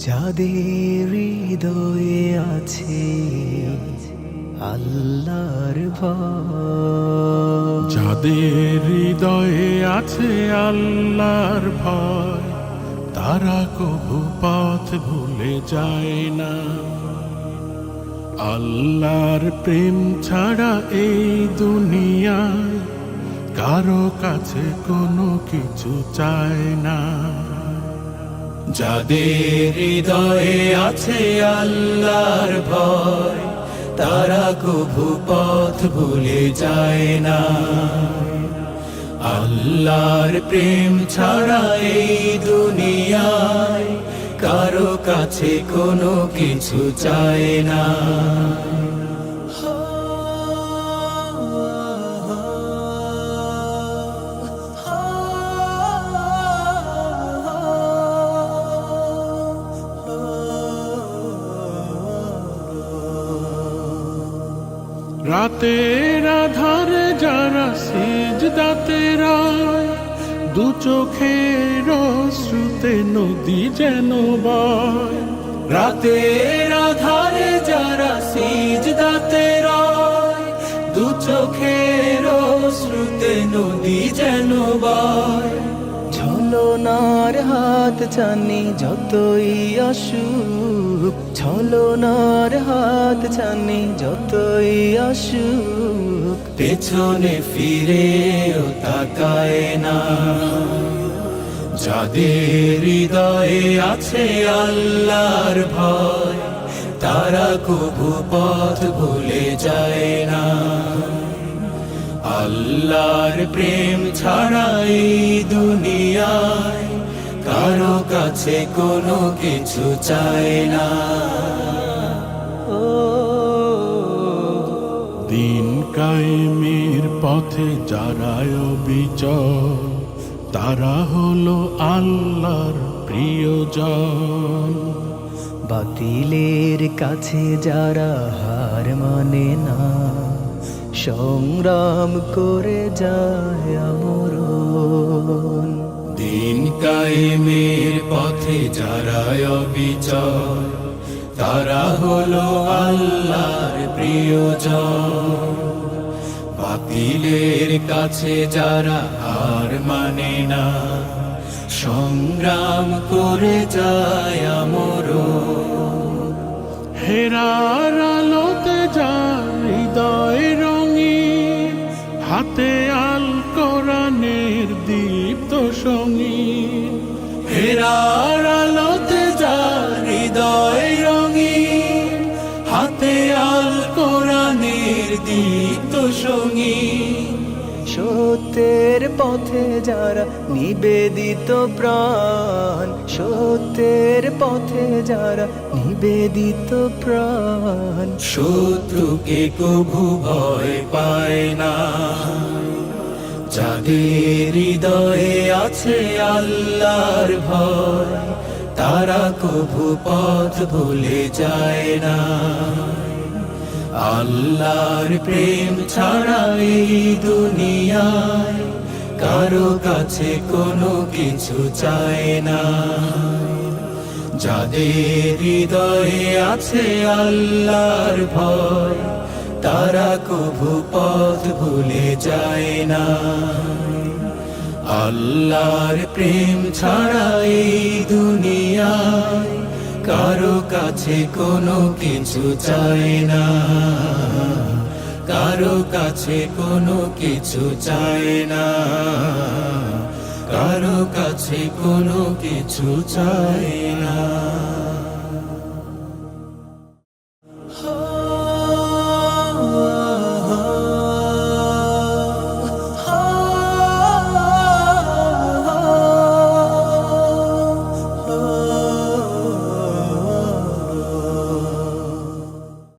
যাদের হৃদয়ে আছে আল্লাহর ভয়, যাদের হৃদয়ে আছে আল্লাহর ভয়, তারা কবু পথ ভুলে যায় না। আল্লাহর প্রেম ছাড়া এই দুনিয়ায় কারো কাছে কোনো কিছু চায় না। যাদের হৃদয়ে আছে আল্লাহর ভয়, তারা কবু পথ ভুলে যায় না। আল্লাহর প্রেম ছাড়া এই দুনিয়ায় কারো কাছে কোনো কিছু চায় না। রাতের আধারে যারা সিজদাতে রয়, দু চোখের অশ্রুতে নদী যেন বয়। রাতের আধারে যারা সিজদাতে রয়, দু চোখের অশ্রুতে নদী যেন বয়। ছলনার হাত জানি যতই আসুক, ছলনার হাত জানি যতই আসুক, পেছনে ফিরেও তাকায় না। যাদের হৃদয়ে আছে আল্লাহর ভয়, তারা কবু পথ ভুলে যায় না। আল্লাহর প্রেম ছাড়া এই দুনিয়ায় কারো কাছে কোনো কিছু চায় না। দিন কায়েমের পথে যারা অবিচল, তারা হলো আল্লাহর প্রিয়জন। বাতিলের কাছে যারা হার মানে না, সংগ্রাম করে যায় আমরণ। দিন কায়েমের পথে যারা অবিচল, তারা হলো আল্লাহর প্রিয়জন। বাতিলের কাছে যারা হার মানে না, সংগ্রাম করে যায় আমরণ। হেরার আলোতে যার হৃদয় রঙিন, হাতে আল কোরআনের দীপ্ত সঙ্গীন। হেরার আলোতে যার হৃদয় রঙিন, হাতে আল কোরআনের দীপ্ত সঙ্গীন। সত্যের পথে যারা নিবেদিত প্রাণ, সত্যের পথে যারা নিবেদিত প্রাণ, শত্রুকে কভু ভয় পায় না। যাদের হৃদয়ে আছে আল্লাহর ভয়, তারা কভু পথ ভুলে যায় না। আল্লাহর প্রেম ছাড়া এই দুনিয়ায় কারো কাছে কোনো কিছু চায় না। যাদের হৃদয়ে আছে আল্লাহর ভয়, তারা কভু পথ ভুলে যায় না। আল্লাহর প্রেম ছাড়া এই দুনিয়ায় কারো কাছে কোনো কিছু চায় না। কারো কাছে কোনো কিছু চায় না। কারো কাছে কোনো কিছু চায় না।